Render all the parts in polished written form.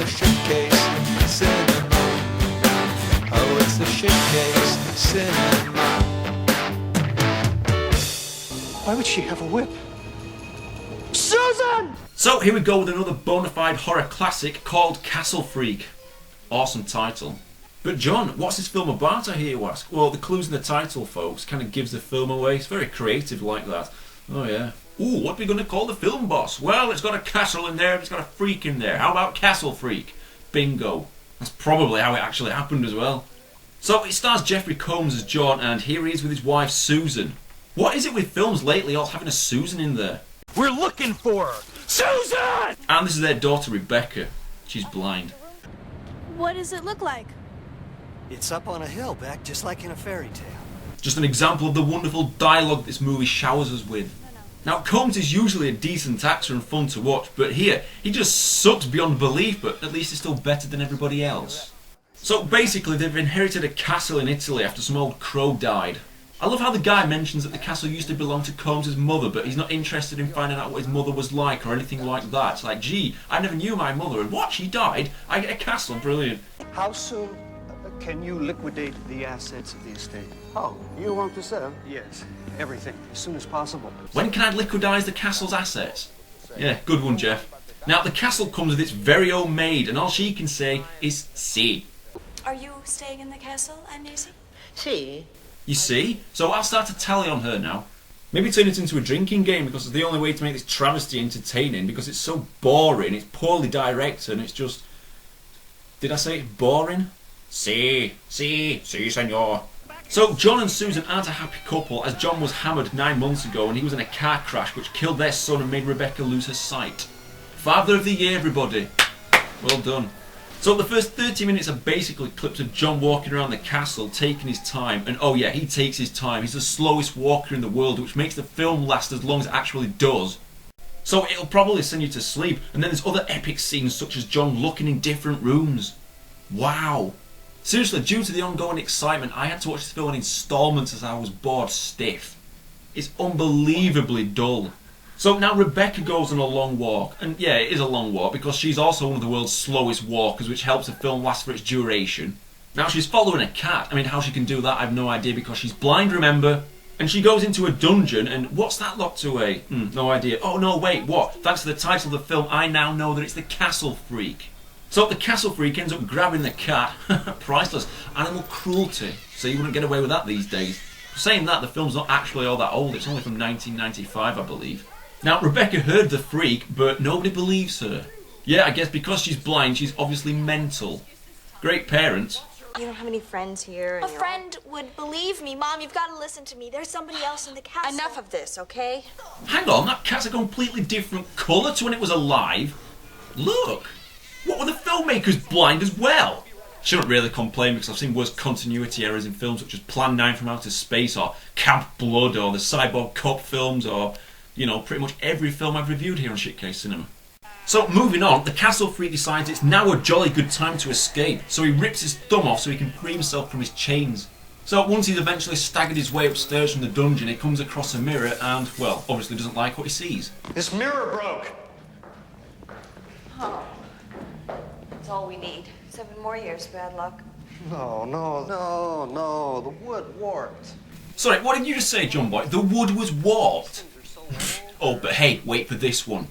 Shitcase Cinema. Oh, it's the Shitcase Cinema. Why would she have a whip? Susan! So here we go with another bona fide horror classic called Castle Freak. Awesome title. But John, what's this film about, I hear you ask? Well, the clues in the title, folks, kind of gives the film away. It's very creative like that. Oh yeah. Ooh, what are we going to call the film, boss? Well, it's got a castle in there, it's got a freak in there. How about Castle Freak? Bingo. That's probably how it actually happened as well. So it stars Jeffrey Combs as John, and here he is with his wife Susan. What is it with films lately all having a Susan in there? We're looking for her! Susan! And this is their daughter Rebecca. She's blind. What does it look like? It's up on a hill, Beck, just like in a fairy tale. Just an example of the wonderful dialogue this movie showers us with. Now, Combs is usually a decent actor and fun to watch, but here, he just sucks beyond belief, but at least he's still better than everybody else. So basically, they've inherited a castle in Italy after some old crow died. I love how the guy mentions that the castle used to belong to Combs' mother, but he's not interested in finding out what his mother was like or anything like that. It's like, gee, I never knew my mother, and what, she died? I get a castle, brilliant. How soon can you liquidate the assets of the estate? Oh, you want to sell? Yes, everything, as soon as possible. When can I liquidise the castle's assets? Yeah, good one, Jeff. Now, the castle comes with its very own maid, and all she can say is, see. Are you staying in the castle, Agnese? See? You see? So I'll start to tally on her now. Maybe turn it into a drinking game, because it's the only way to make this travesty entertaining, because it's so boring, it's poorly directed, and it's just... Did I say it boring? Si, senor. So John and Susan aren't a happy couple, as John was hammered 9 months ago and he was in a car crash which killed their son and made Rebecca lose her sight. Father of the year, everybody. Well done. So the first 30 minutes are basically clips of John walking around the castle, taking his time, and oh yeah, he takes his time. He's the slowest walker in the world, which makes the film last as long as it actually does. So it'll probably send you to sleep, and then there's other epic scenes such as John looking in different rooms. Wow. Seriously, due to the ongoing excitement, I had to watch this film in installments as I was bored stiff. It's unbelievably dull. So now Rebecca goes on a long walk, and yeah, it is a long walk because she's also one of the world's slowest walkers, which helps the film last for its duration. Now she's following a cat. I mean, how she can do that, I have no idea, because she's blind, remember? And she goes into a dungeon, and what's that locked away? No idea. Oh no, wait, what? Thanks to the title of the film, I now know that it's the Castle Freak. So the Castle Freak ends up grabbing the cat. Priceless. Animal cruelty. So you wouldn't get away with that these days. Saying that, the film's not actually all that old. It's only from 1995, I believe. Now, Rebecca heard the freak, but nobody believes her. Yeah, I guess because she's blind, she's obviously mental. Great parents. You don't have any friends here. A friend would believe me. Mom, you've got to listen to me. There's somebody else in the castle. Enough of this, okay? Hang on, that cat's a completely different colour to when it was alive. Look! What were the filmmakers blind as well? Shouldn't really complain because I've seen worse continuity errors in films such as Plan 9 from Outer Space or Camp Blood or the Cyborg Cop films or, you know, pretty much every film I've reviewed here on Shitcase Cinema. So moving on, the Castle Freak decides it's now a jolly good time to escape, so he rips his thumb off so he can free himself from his chains. So once he's eventually staggered his way upstairs from the dungeon, he comes across a mirror and, well, obviously doesn't like what he sees. This mirror broke! Oh. That's all we need. 7 more years, bad luck. No, the wood warped. Sorry, what did you just say, John Boy? The wood was warped? Oh, but hey, wait for this one.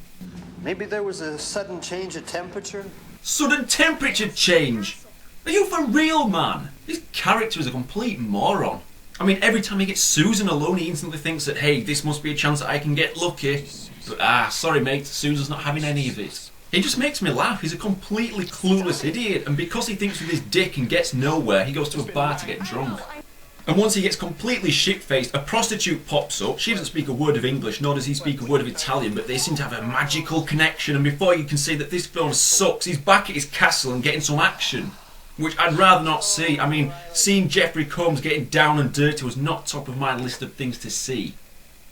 Maybe there was a sudden change of temperature? Sudden temperature change? Are you for real, man? His character is a complete moron. I mean, every time he gets Susan alone, he instantly thinks that, hey, this must be a chance that I can get lucky. But sorry mate, Susan's not having any of it. He just makes me laugh. He's a completely clueless idiot, and because he thinks with his dick and gets nowhere, he goes to a bar to get drunk. And once he gets completely shit-faced, a prostitute pops up. She doesn't speak a word of English, nor does he speak a word of Italian, but they seem to have a magical connection, and before you can say that this film sucks, he's back at his castle and getting some action. Which I'd rather not see. I mean, seeing Jeffrey Combs getting down and dirty was not top of my list of things to see.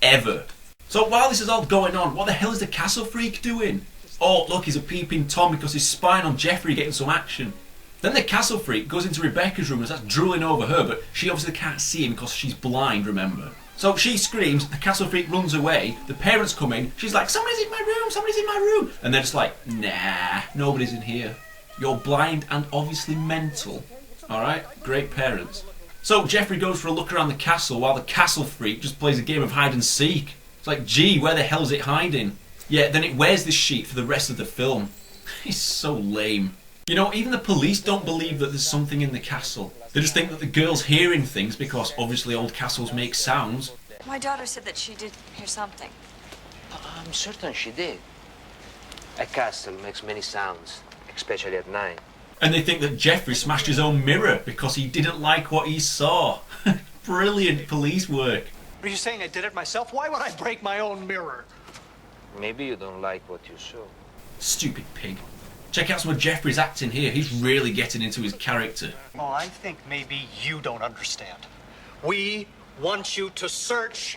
Ever. So while this is all going on, what the hell is the Castle Freak doing? Oh, look, he's a peeping Tom because he's spying on Jeffrey getting some action. Then the Castle Freak goes into Rebecca's room and starts drooling over her, but she obviously can't see him because she's blind, remember? So she screams, the Castle Freak runs away, the parents come in, she's like, somebody's in my room, and they're just like, nah, nobody's in here. You're blind and obviously mental. Alright? Great parents. So Jeffrey goes for a look around the castle while the castle freak just plays a game of hide and seek. It's like, gee, where the hell's it hiding? Yeah, then it wears this sheet for the rest of the film. It's so lame. You know, even the police don't believe that there's something in the castle. They just think that the girl's hearing things because obviously old castles make sounds. My daughter said that she did hear something. I'm certain she did. A castle makes many sounds, especially at night. And they think that Jeffrey smashed his own mirror because he didn't like what he saw. Brilliant police work. Are you saying I did it myself? Why would I break my own mirror? Maybe you don't like what you saw. Stupid pig. Check out some of Jeffrey's acting here. He's really getting into his character. Oh, I think maybe you don't understand. We want you to search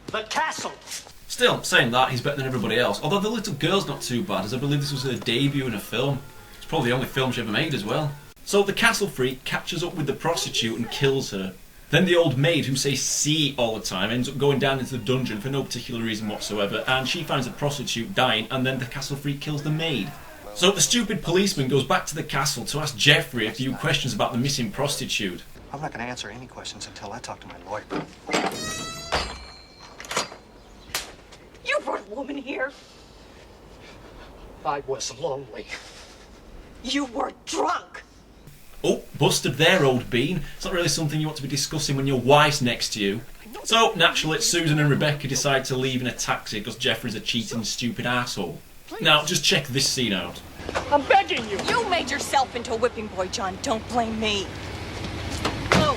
the castle. Still, saying that, he's better than everybody else. Although the little girl's not too bad, as I believe this was her debut in a film. It's probably the only film she ever made as well. So the castle freak catches up with the prostitute and kills her. Then the old maid, who says "see" all the time, ends up going down into the dungeon for no particular reason whatsoever, and she finds the prostitute dying, and then the castle freak kills the maid. So the stupid policeman goes back to the castle to ask Jeffrey a few questions about the missing prostitute. I'm not going to answer any questions until I talk to my lawyer. You brought a woman here. I was lonely. You were drunk. Oh, busted there, old bean. It's not really something you want to be discussing when your wife's next to you. So, naturally, Susan and Rebecca decide to leave in a taxi because Jeffrey's a cheating, stupid asshole. Now, just check this scene out. I'm begging you. You made yourself into a whipping boy, John. Don't blame me. Oh.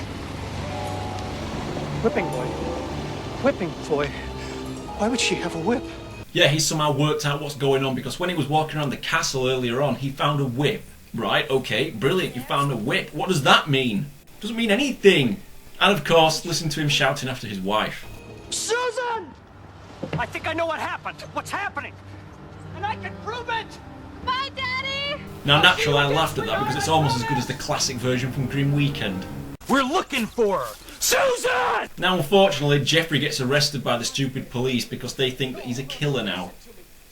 Whipping boy. Whipping boy. Why would she have a whip? Yeah, he somehow worked out what's going on because when he was walking around the castle earlier on, he found a whip. Right, okay, brilliant, you found a whip. What does that mean? Doesn't mean anything. And of course, listen to him shouting after his wife. Susan! I think I know what happened. What's happening? And I can prove it! Bye, Daddy! Now, naturally, I laughed at that because it's almost as good as the classic version from Grim Weekend. We're looking for her! Susan! Now, unfortunately, Jeffrey gets arrested by the stupid police because they think that he's a killer now.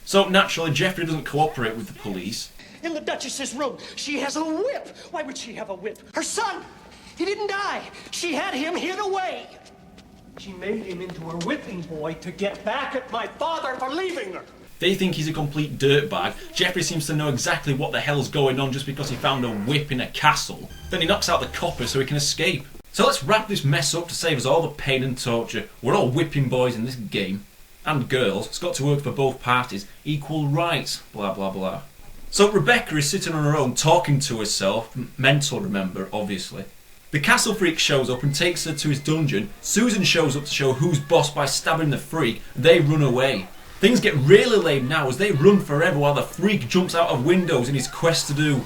So, naturally, Jeffrey doesn't cooperate with the police. In the Duchess's room, she has a whip. Why would she have a whip? Her son, he didn't die. She had him hid away. She made him into her whipping boy to get back at my father for leaving her. They think he's a complete dirtbag. Jeffrey seems to know exactly what the hell's going on just because he found a whip in a castle. Then he knocks out the copper so he can escape. So let's wrap this mess up to save us all the pain and torture. We're all whipping boys in this game. And girls. It's got to work for both parties. Equal rights. Blah, blah, blah. So Rebecca is sitting on her own talking to herself. Mental, remember, obviously. The castle freak shows up and takes her to his dungeon. Susan shows up to show who's boss by stabbing the freak. They run away. Things get really lame now as they run forever while the freak jumps out of windows in his quest to do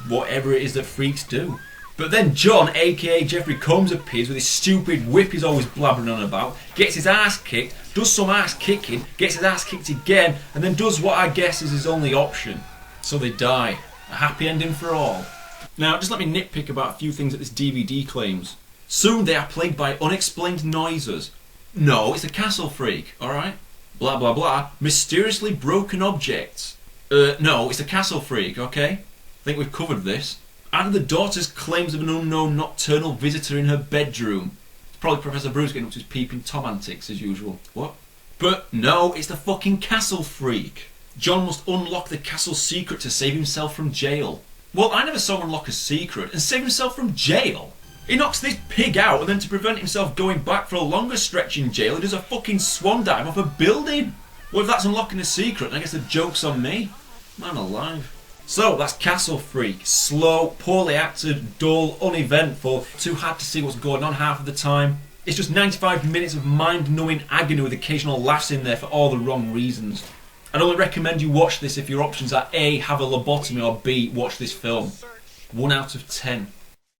whatever it is that freaks do. But then John, aka Jeffrey Combs, appears with his stupid whip he's always blabbering on about, gets his ass kicked, does some ass kicking, gets his ass kicked again, and then does what I guess is his only option. So they die. A happy ending for all. Now, just let me nitpick about a few things that this DVD claims. Soon they are plagued by unexplained noises. No, it's a castle freak, alright? Blah blah blah. Mysteriously broken objects. No, it's a castle freak, okay? I think we've covered this. And the daughter's claims of an unknown nocturnal visitor in her bedroom. It's probably Professor Bruce getting up to his peeping Tom antics as usual. What? But no, it's the fucking castle freak. John must unlock the castle's secret to save himself from jail. Well, I never saw him unlock a secret and save himself from jail. He knocks this pig out and then to prevent himself going back for a longer stretch in jail, he does a fucking swan dive off a building. Well, if that's unlocking a secret, then I guess the joke's on me. Man alive. So, that's Castle Freak. Slow, poorly acted, dull, uneventful, too hard to see what's going on half of the time. It's just 95 minutes of mind-numbing agony with occasional laughs in there for all the wrong reasons. I'd only recommend you watch this if your options are A, have a lobotomy, or B, watch this film. 1 out of 10.